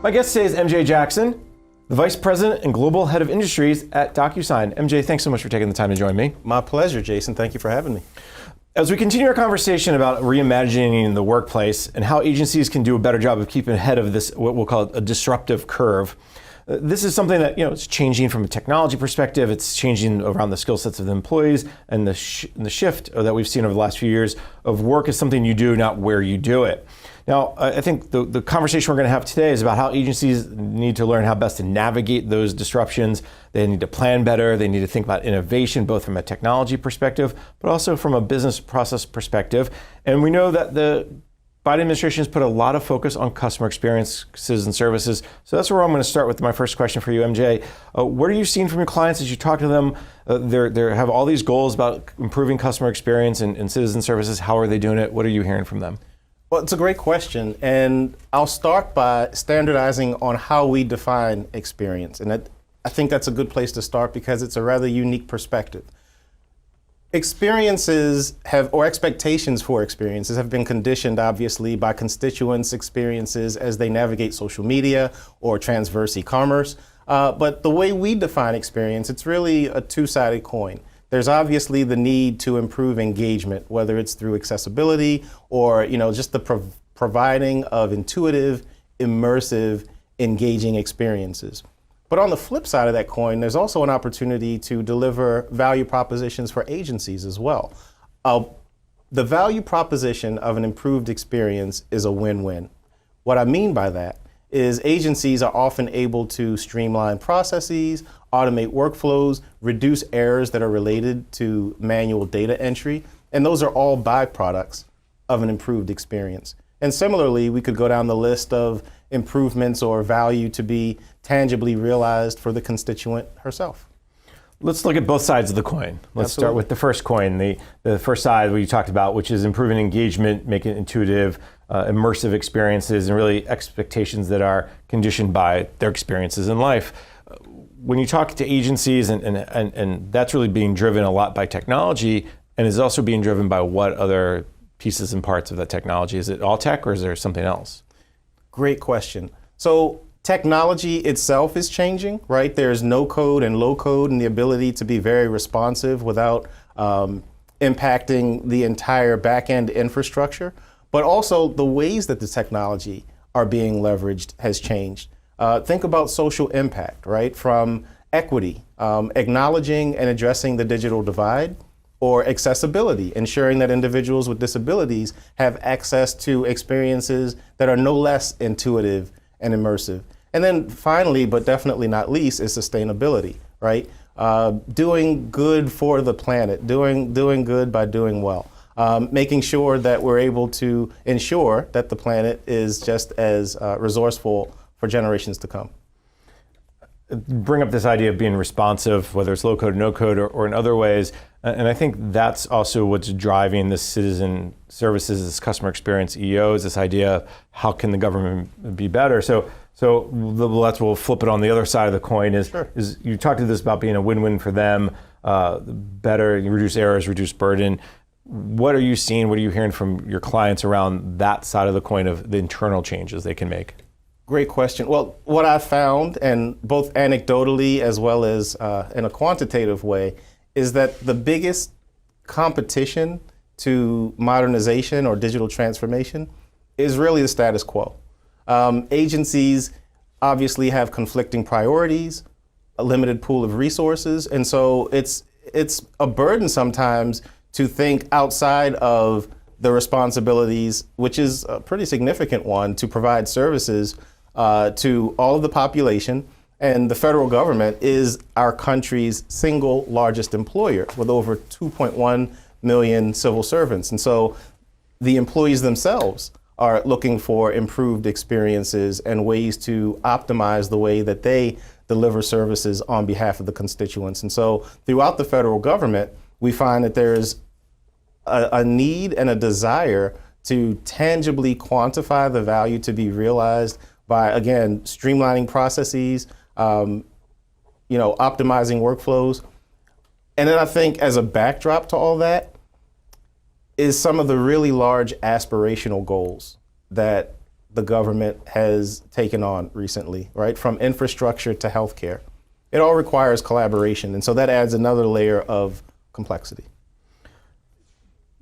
My guest today is MJ Jackson, the Vice President and Global Head of Industries at DocuSign. MJ, thanks so much for taking the time to join me. My pleasure, Jason. Thank you for having me. As we continue our conversation about reimagining the workplace and how agencies can do a better job of keeping ahead of this, what we'll call a disruptive curve, this is something that, it's changing from a technology perspective. It's changing around the skill sets of the employees, and the shift that we've seen over the last few years of work is something you do, not where you do it. Now, I think the conversation we're going to have today is about how agencies need to learn how best to navigate those disruptions. They need to plan better. They need to think about innovation, both from a technology perspective, but also from a business process perspective. And we know that the Biden administration has put a lot of focus on customer experiences and services. So that's where I'm going to start with my first question for you, MJ. What are you seeing from your clients as you talk to them? They have all these goals about improving customer experience and citizen services. How are they doing it? What are you hearing from them? Well, it's a great question, and I'll start by standardizing on how we define experience. And I think that's a good place to start because it's a rather unique perspective. Experiences or expectations for experiences have been conditioned, obviously, by constituents' experiences as they navigate social media or transverse e-commerce. But the way we define experience, it's really a two-sided coin. There's obviously the need to improve engagement, whether it's through accessibility or just the providing of intuitive, immersive, engaging experiences. But on the flip side of that coin, there's also an opportunity to deliver value propositions for agencies as well. The value proposition of an improved experience is a win-win. What I mean by that is agencies are often able to streamline processes, automate workflows, reduce errors that are related to manual data entry, and those are all byproducts of an improved experience. And similarly, we could go down the list of improvements or value to be tangibly realized for the constituent herself. Let's look at both sides of the coin. Let's Absolutely. start with the first coin, the first side we talked about, which is improving engagement, making it intuitive, immersive experiences, and really expectations that are conditioned by their experiences in life. When you talk to agencies, and that's really being driven a lot by technology, and is also being driven by what other pieces and parts of that technology? Is it all tech, or is there something else? Great question. So technology itself is changing, right? There's no code and low code and the ability to be very responsive without impacting the entire back-end infrastructure. But also the ways that the technology are being leveraged has changed. Think about social impact, right? From equity, acknowledging and addressing the digital divide, or accessibility, ensuring that individuals with disabilities have access to experiences that are no less intuitive and immersive. And then finally, but definitely not least, is sustainability, right? Doing good for the planet, doing good by doing well. Making sure that we're able to ensure that the planet is just as resourceful for generations to come. Bring up this idea of being responsive, whether it's low code, no code, or in other ways. And I think that's also what's driving the citizen services, this customer experience EOs, this idea of how can the government be better. So we'll flip it on the other side of the coin is, Sure. is you talked to this about being a win-win for them, better, you reduce errors, reduce burden. What are you seeing, what are you hearing from your clients around that side of the coin of the internal changes they can make? Great question. Well, what I found, and both anecdotally as well as in a quantitative way, is that the biggest competition to modernization or digital transformation is really the status quo. Agencies obviously have conflicting priorities, a limited pool of resources, and so it's a burden sometimes to think outside of the responsibilities, which is a pretty significant one, to provide services to all of the population. And the federal government is our country's single largest employer with over 2.1 million civil servants. And so the employees themselves are looking for improved experiences and ways to optimize the way that they deliver services on behalf of the constituents. And so throughout the federal government, we find that there's a need and a desire to tangibly quantify the value to be realized by, again, streamlining processes, optimizing workflows. And then I think as a backdrop to all that is some of the really large aspirational goals that the government has taken on recently, right? From infrastructure to healthcare. It all requires collaboration, and so that adds another layer of complexity.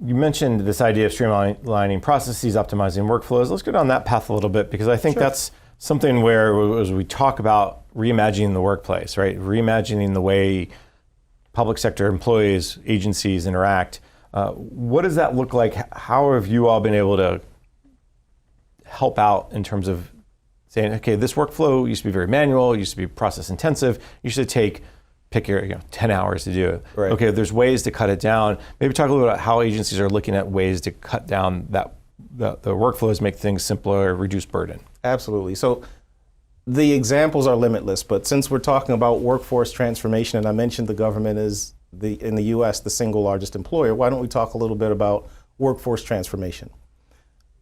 You mentioned this idea of streamlining processes, optimizing workflows. Let's go down that path a little bit, because I think that's something where, as we talk about reimagining the workplace, right? Reimagining the way public sector employees, agencies interact. What does that look like? How have you all been able to help out in terms of saying, okay, this workflow used to be very manual, used to be process intensive, used to take, pick your 10 hours to do it. Right. Okay, there's ways to cut it down. Maybe talk a little bit about how agencies are looking at ways to cut down the workflows, make things simpler, reduce burden. Absolutely. So the examples are limitless, but since we're talking about workforce transformation, and I mentioned the government is in the US, the single largest employer, why don't we talk a little bit about workforce transformation?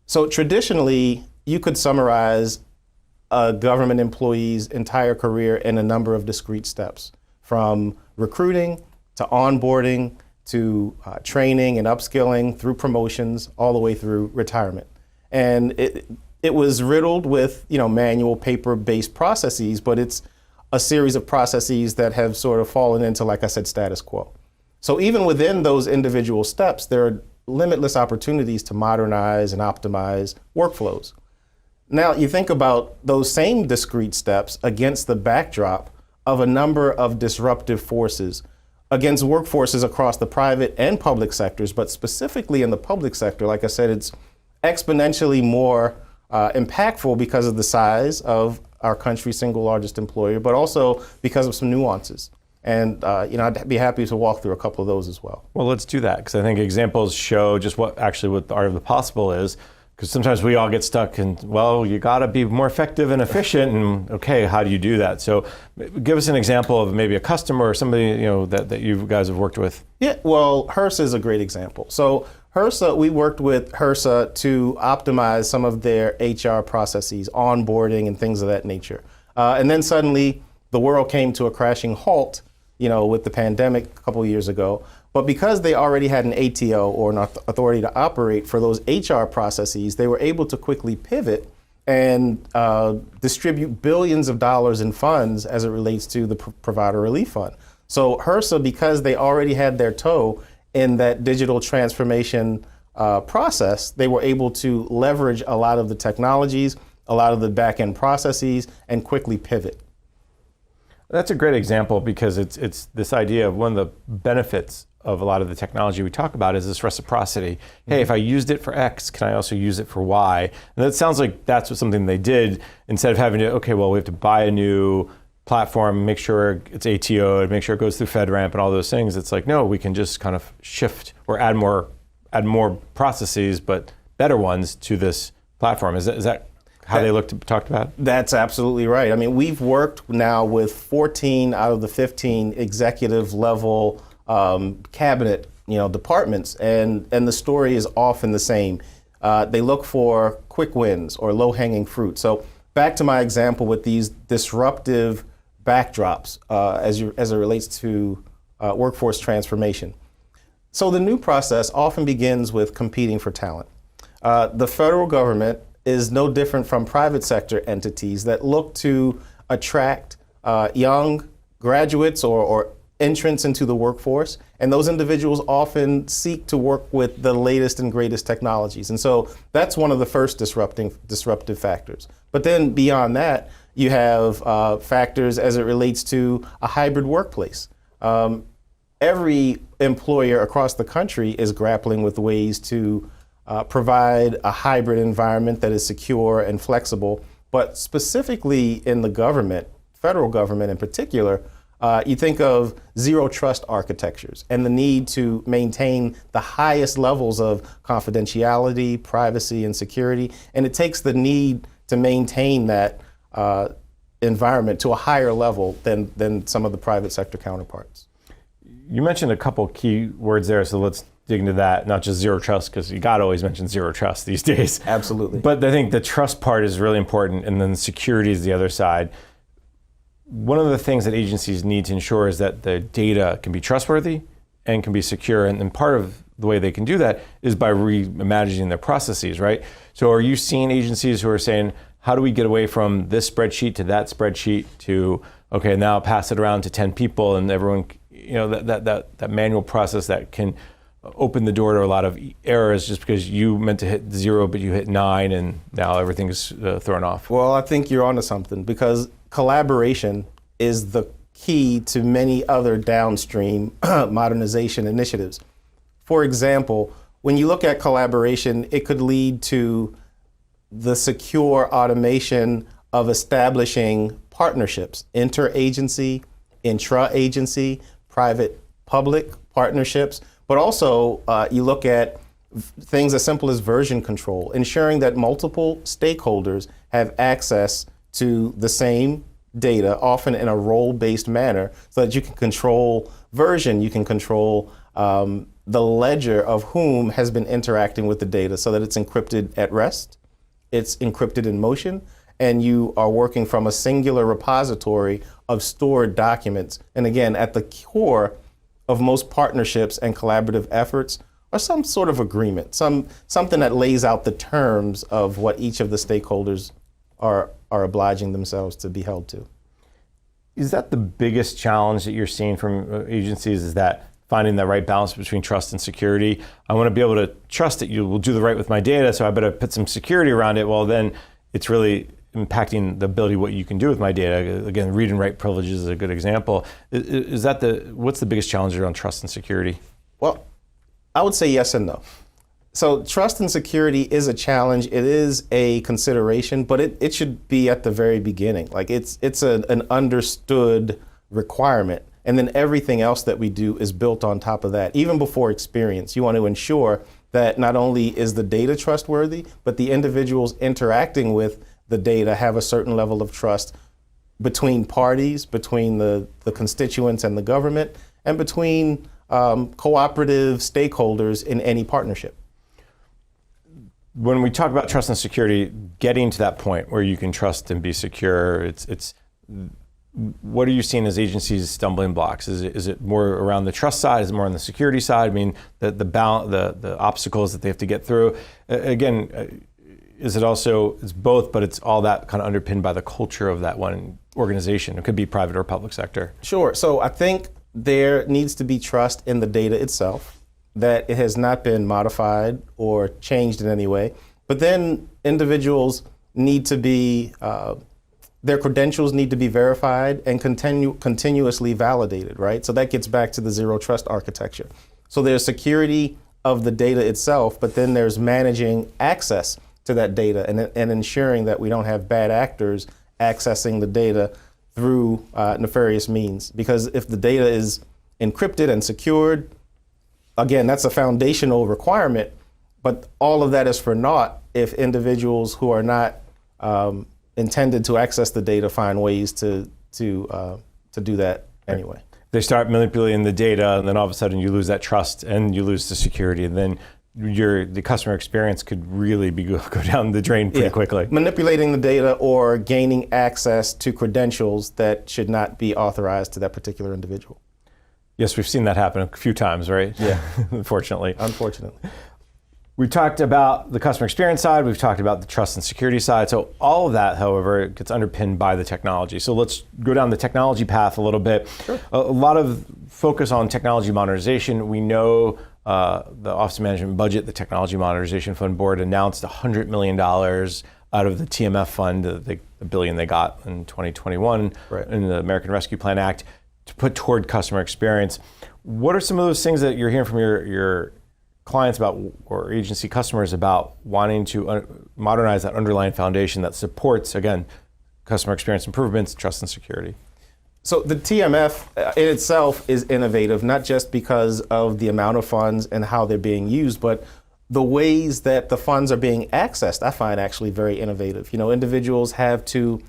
So traditionally, you could summarize a government employee's entire career in a number of discrete steps, from recruiting to onboarding to training and upskilling through promotions all the way through retirement. And it was riddled with manual paper-based processes, but it's a series of processes that have sort of fallen into, like I said, status quo. So even within those individual steps, there are limitless opportunities to modernize and optimize workflows. Now you think about those same discrete steps against the backdrop of a number of disruptive forces against workforces across the private and public sectors, but specifically in the public sector, like I said, it's exponentially more impactful because of the size of our country's single largest employer, but also because of some nuances. And I'd be happy to walk through a couple of those as well. Well, let's do that, because I think examples show just what the art of the possible is. Because sometimes we all get stuck in, well, you got to be more effective and efficient, and okay, how do you do that? So give us an example of maybe a customer or somebody that you guys have worked with. Yeah, well, HRSA is a great example. So HRSA, we worked with HRSA to optimize some of their HR processes, onboarding and things of that nature. And then suddenly the world came to a crashing halt, with the pandemic a couple of years ago. But because they already had an ATO, or an authority to operate for those HR processes, they were able to quickly pivot and distribute billions of dollars in funds as it relates to the Provider Relief Fund. So HRSA, because they already had their toe in that digital transformation process, they were able to leverage a lot of the technologies, a lot of the back-end processes, and quickly pivot. That's a great example, because it's this idea of one of the benefits of a lot of the technology we talk about is this reciprocity. Hey, if I used it for X, can I also use it for Y? And that sounds like that's something they did, instead of having to, we have to buy a new platform, make sure it's ATO'd, make sure it goes through FedRAMP and all those things. It's like, no, we can just kind of shift or add more processes, but better ones to this platform. Is that how they talked about it? That's absolutely right. I mean, we've worked now with 14 out of the 15 executive level cabinet, departments, and the story is often the same. They look for quick wins or low-hanging fruit. So back to my example with these disruptive backdrops as it relates to workforce transformation. So the new process often begins with competing for talent. The federal government is no different from private sector entities that look to attract young graduates or entrance into the workforce, and those individuals often seek to work with the latest and greatest technologies. And so that's one of the first disruptive factors. But then beyond that, you have factors as it relates to a hybrid workplace. Every employer across the country is grappling with ways to provide a hybrid environment that is secure and flexible, but specifically in the government, federal government in particular, you think of zero trust architectures and the need to maintain the highest levels of confidentiality, privacy, and security. And it takes the need to maintain that environment to a higher level than some of the private sector counterparts. You mentioned a couple key words there, so let's dig into that. Not just zero trust, because you got to always mention zero trust these days. Absolutely. But I think the trust part is really important, and then security is the other side. One of the things that agencies need to ensure is that the data can be trustworthy and can be secure. And part of the way they can do that is by reimagining their processes, right? So are you seeing agencies who are saying, how do we get away from this spreadsheet to that spreadsheet to, okay, now pass it around to 10 people and everyone, that manual process that can open the door to a lot of errors just because you meant to hit 0, but you hit 9 and now everything is thrown off? Well, I think you're onto something, because collaboration is the key to many other downstream modernization initiatives. For example, when you look at collaboration, it could lead to the secure automation of establishing partnerships, interagency, intra-agency, private-public partnerships, but also you look at things as simple as version control, ensuring that multiple stakeholders have access to the same data, often in a role-based manner, so that you can control version, you can control the ledger of whom has been interacting with the data, so that it's encrypted at rest, it's encrypted in motion, and you are working from a singular repository of stored documents. And again, at the core of most partnerships and collaborative efforts are some sort of agreement, something that lays out the terms of what each of the stakeholders are obliging themselves to be held to. Is that the biggest challenge that you're seeing from agencies, is that finding the right balance between trust and security? I want to be able to trust that you will do the right with my data, so I better put some security around it. Well, then it's really impacting the ability of what you can do with my data. Again, read and write privileges is a good example. Is that what's the biggest challenge around trust and security? Well, I would say yes and no. So trust and security is a challenge. It is a consideration, but it should be at the very beginning. Like it's an understood requirement. And then everything else that we do is built on top of that. Even before experience, you want to ensure that not only is the data trustworthy, but the individuals interacting with the data have a certain level of trust between parties, between the constituents and the government, and between cooperative stakeholders in any partnership. When we talk about trust and security, getting to that point where you can trust and be secure, it's what are you seeing as agencies' stumbling blocks? Is it more around the trust side? Is it more on the security side? I mean, the obstacles that they have to get through. Again, is it also, it's both, but it's all that kind of underpinned by the culture of that one organization? It could be private or public sector. Sure. So I think there needs to be trust in the data itself, that it has not been modified or changed in any way. But then individuals need to be, their credentials need to be verified and continuously validated, right? So that gets back to the zero trust architecture. So there's security of the data itself, but then there's managing access to that data and ensuring that we don't have bad actors accessing the data through nefarious means. Because if the data is encrypted and secured, again, that's a foundational requirement, but all of that is for naught if individuals who are not intended to access the data find ways to do that anyway. They start manipulating the data, and then all of a sudden you lose that trust and you lose the security, and then the customer experience could really go down the drain pretty quickly. Manipulating the data or gaining access to credentials that should not be authorized to that particular individual. Yes, we've seen that happen a few times, right? Yeah. Unfortunately. Unfortunately. We talked about the customer experience side, we've talked about the trust and security side. So all of that, however, gets underpinned by the technology. So let's go down the technology path a little bit. Sure. A lot of focus on technology modernization. We know the Office of Management Budget, the Technology Modernization Fund Board, announced $100 million out of the TMF fund, the billion they got in 2021 in the American Rescue Plan Act, to put toward customer experience. What are some of those things that you're hearing from your clients about, or agency customers about, wanting to modernize that underlying foundation that supports, again, customer experience improvements, trust and security? So the TMF in itself is innovative, not just because of the amount of funds and how they're being used, but the ways that the funds are being accessed, I find actually very innovative. You know, individuals have to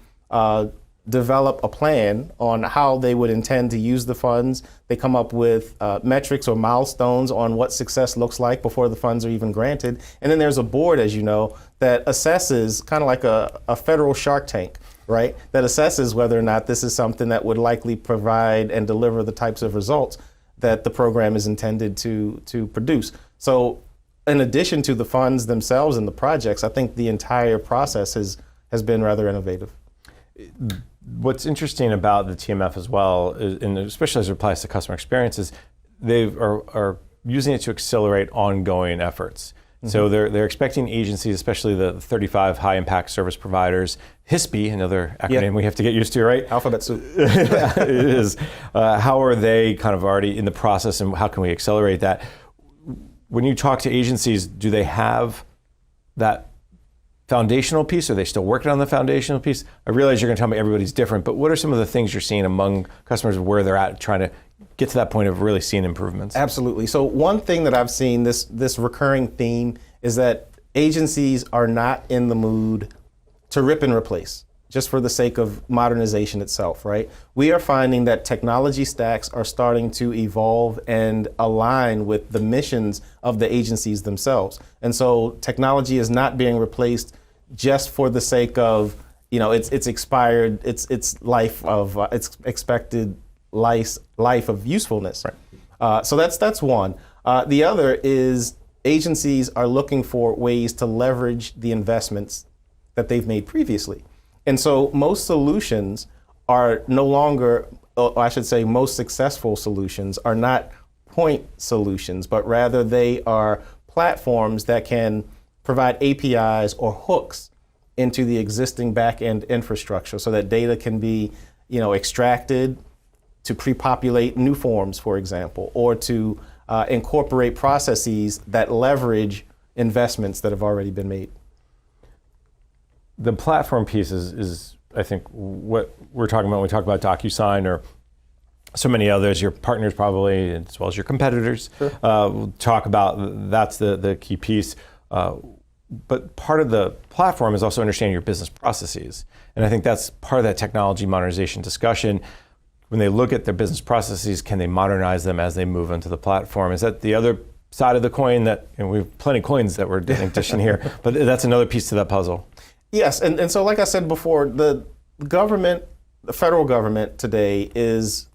develop a plan on how they would intend to use the funds. They come up with metrics or milestones on what success looks like before the funds are even granted. And then there's a board, as you know, that assesses, kind of like a federal Shark Tank, right? That assesses whether or not this is something that would likely provide and deliver the types of results that the program is intended to produce. So in addition to the funds themselves and the projects, I think the entire process has been rather innovative. What's interesting about the TMF as well, and especially as it applies to customer experience, is they are using it to accelerate ongoing efforts. So they're expecting agencies, especially the 35 high impact service providers, HISP, another acronym we have to get used to, right? Alphabet soup. Yeah, it is. How are they kind of already in the process, and how can we accelerate that? When you talk to agencies, do they have that foundational piece? Are they still working on the foundational piece? I realize you're going to tell me everybody's different, but what are some of the things you're seeing among customers where they're at trying to get to that point of really seeing improvements? Absolutely. So one thing that I've seen, this recurring theme, is that agencies are not in the mood to rip and replace just for the sake of modernization itself, right? We are finding that technology stacks are starting to evolve and align with the missions of the agencies themselves. And so technology is not being replaced just for the sake of, it's expired, its life of, its expected life of usefulness. Right. So that's one. The other is agencies are looking for ways to leverage the investments that they've made previously. And so most solutions are no longer, or I should say most successful solutions are not point solutions, but rather they are platforms that can provide APIs or hooks into the existing back-end infrastructure so that data can be, extracted to pre-populate new forms, for example, or to incorporate processes that leverage investments that have already been made. The platform piece is, I think, what we're talking about when we talk about DocuSign or so many others, your partners probably, as well as your competitors, will talk about. That's the key piece. But part of the platform is also understanding your business processes. And I think that's part of that technology modernization discussion. When they look at their business processes, can they modernize them as they move into the platform? Is that the other side of the coin that, we have plenty of coins that we're dishing here, but that's another piece to that puzzle. Yes, and so like I said before, the government, the federal government today is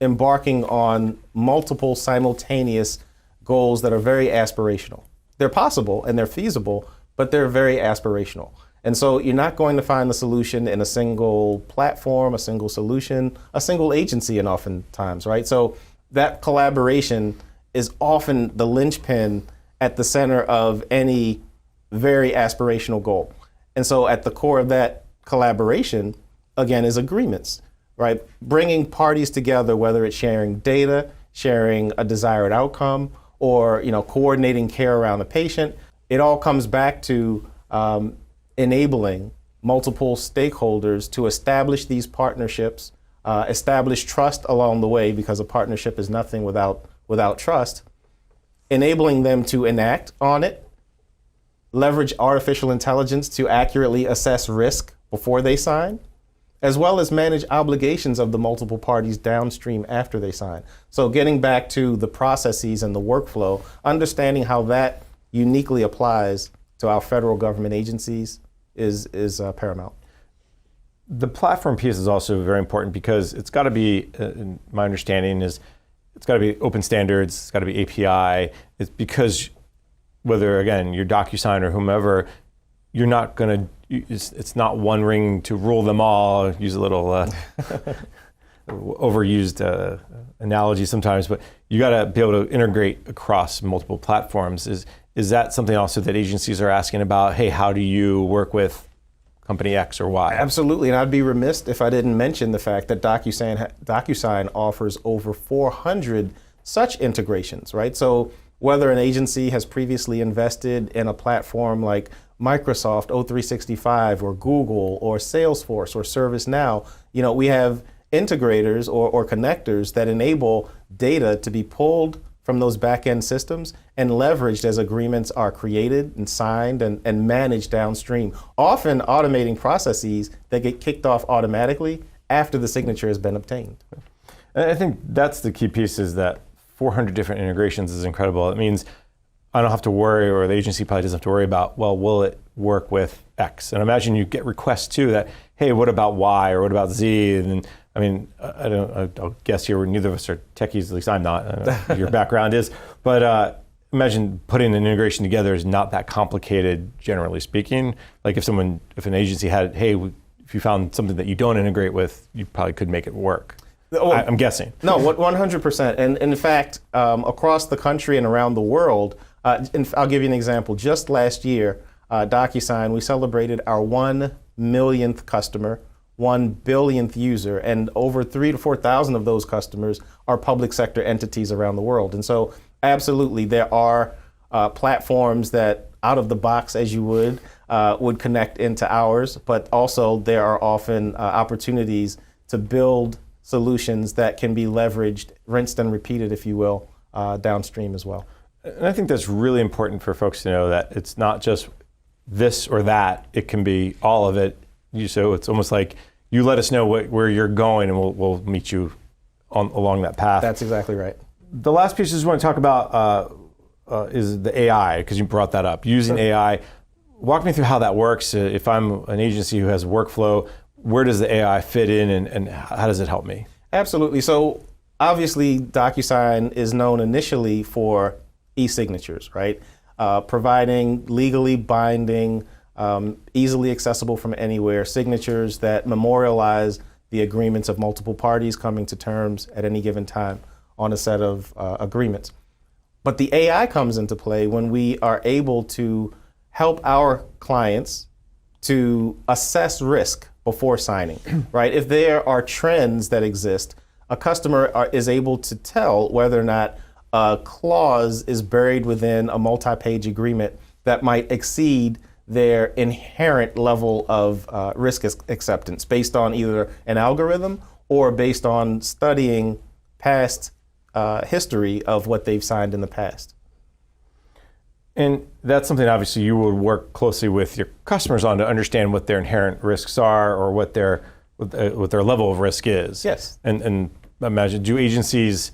embarking on multiple simultaneous goals that are very aspirational. They're possible and they're feasible, but they're very aspirational. And so you're not going to find the solution in a single platform, a single solution, a single agency, and oftentimes, right? So that collaboration is often the linchpin at the center of any very aspirational goal. And so at the core of that collaboration, again, is agreements, right? Bringing parties together, whether it's sharing data, sharing a desired outcome, or coordinating care around a patient. It all comes back to enabling multiple stakeholders to establish these partnerships, establish trust along the way, because a partnership is nothing without trust, enabling them to enact on it, leverage artificial intelligence to accurately assess risk before they sign, as well as manage obligations of the multiple parties downstream after they sign. So getting back to the processes and the workflow, understanding how that uniquely applies to our federal government agencies is paramount. The platform piece is also very important because it's got to be, my understanding is, it's got to be open standards, it's got to be API. It's because whether, again, you're DocuSign or whomever, you're not going to, it's not one ring to rule them all. Use a little overused analogy sometimes, but you got to be able to integrate across multiple platforms. Is that something also that agencies are asking about? Hey, how do you work with company X or Y? Absolutely, and I'd be remiss if I didn't mention the fact that DocuSign offers over 400 such integrations, right? So whether an agency has previously invested in a platform like Microsoft O365 or Google or Salesforce or ServiceNow, we have integrators or connectors that enable data to be pulled from those back-end systems and leveraged as agreements are created and signed and managed downstream, often automating processes that get kicked off automatically after the signature has been obtained. I think that's the key piece, is that 400 different integrations is incredible. It means I don't have to worry, or the agency probably doesn't have to worry about, well, will it work with X? And imagine you get requests too that, hey, what about Y or what about Z? And I mean, I'll guess here, neither of us are techies, at least I'm not. I don't know what your background is. But imagine putting an integration together is not that complicated, generally speaking. Like if an agency had, hey, if you found something that you don't integrate with, you probably could make it work. Well, I'm guessing. No, 100%. And in fact, across the country and around the world, I'll give you an example. Just last year, DocuSign, we celebrated our 1 millionth customer, 1 billionth user, and over 3,000 to 4,000 of those customers are public sector entities around the world. And so absolutely, there are platforms that out of the box, as you would connect into ours, but also there are often opportunities to build solutions that can be leveraged, rinsed and repeated, if you will, downstream as well. And I think that's really important for folks to know that it's not just this or that, it can be all of it. So it's almost like you let us know where you're going and we'll meet you along that path. That's exactly right. The last piece I just want to talk about is the AI, because you brought that up. Using AI, walk me through how that works. If I'm an agency who has workflow, where does the AI fit in and how does it help me? Absolutely. So obviously DocuSign is known initially for e-signatures, right? Providing legally binding, easily accessible from anywhere signatures that memorialize the agreements of multiple parties coming to terms at any given time on a set of agreements. But the AI comes into play when we are able to help our clients to assess risk before signing, right? If there are trends that exist, a customer is able to tell whether or not a clause is buried within a multi-page agreement that might exceed their inherent level of risk acceptance based on either an algorithm or based on studying past history of what they've signed in the past. And that's something obviously you would work closely with your customers on to understand what their inherent risks are or what their level of risk is. Yes. And imagine, do agencies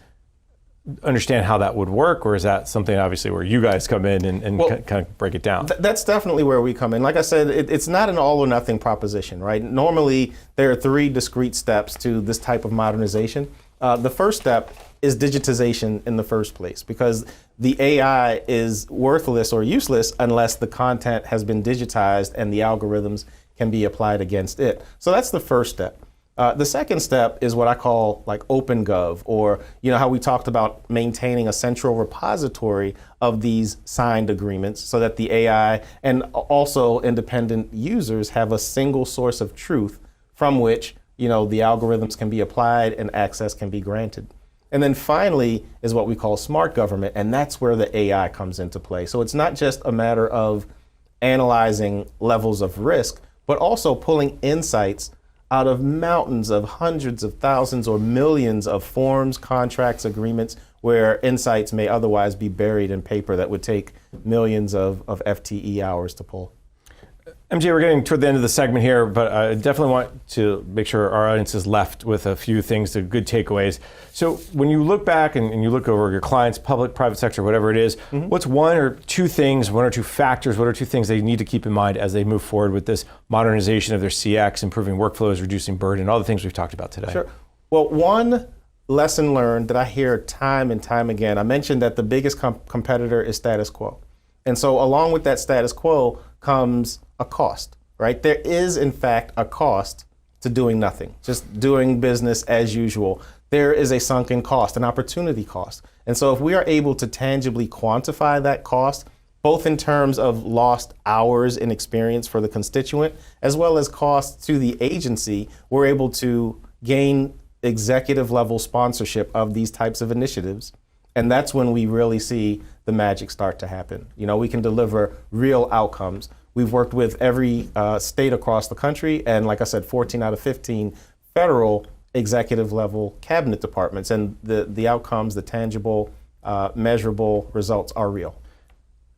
understand how that would work, or is that something obviously where you guys come in and kind of break it down? That's definitely where we come in. Like I said, it's not an all or nothing proposition, right? Normally, there are 3 discrete steps to this type of modernization. The first step is digitization in the first place, because the AI is worthless or useless unless the content has been digitized and the algorithms can be applied against it. So that's the first step. The second step is what I call like OpenGov, or how we talked about maintaining a central repository of these signed agreements so that the AI and also independent users have a single source of truth from which the algorithms can be applied and access can be granted. And then finally is what we call smart government, and that's where the AI comes into play. So it's not just a matter of analyzing levels of risk, but also pulling insights out of mountains of hundreds of thousands or millions of forms, contracts, agreements, where insights may otherwise be buried in paper that would take millions of FTE hours to pull. MJ, we're getting toward the end of the segment here, but I definitely want to make sure our audience is left with a few things, the good takeaways. So when you look back and you look over your clients, public, private sector, whatever it is, what's 1 or 2 things, 1 or 2 factors, 1 or 2 things they need to keep in mind as they move forward with this modernization of their CX, improving workflows, reducing burden, all the things we've talked about today? Sure. Well, one lesson learned that I hear time and time again, I mentioned that the biggest competitor is status quo. And so along with that status quo comes a cost, right? There is, in fact, a cost to doing nothing, just doing business as usual. There is a sunken cost, an opportunity cost. And so if we are able to tangibly quantify that cost, both in terms of lost hours in experience for the constituent, as well as costs to the agency, we're able to gain executive level sponsorship of these types of initiatives. And that's when we really see the magic start to happen. We can deliver real outcomes. We've worked with every state across the country, and like I said, 14 out of 15 federal executive level cabinet departments, and the outcomes, the tangible, measurable results are real.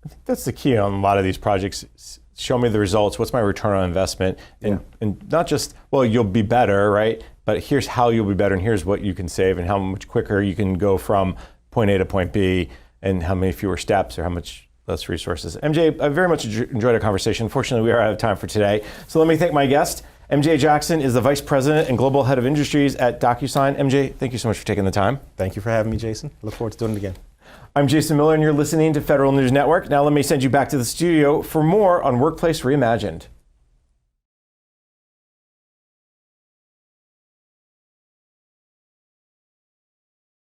I think that's the key on a lot of these projects. Show me the results. What's my return on investment? And not just, well, you'll be better, right? But here's how you'll be better, and here's what you can save, and how much quicker you can go from point A to point B, and how many fewer steps or how much less resources. MJ, I very much enjoyed our conversation. Unfortunately, we are out of time for today. So let me thank my guest, MJ Jackson is the Vice President and Global Head of Industries at DocuSign. MJ, thank you so much for taking the time. Thank you for having me, Jason. Look forward to doing it again. I'm Jason Miller, and you're listening to Federal News Network. Now let me send you back to the studio for more on Workplace Reimagined.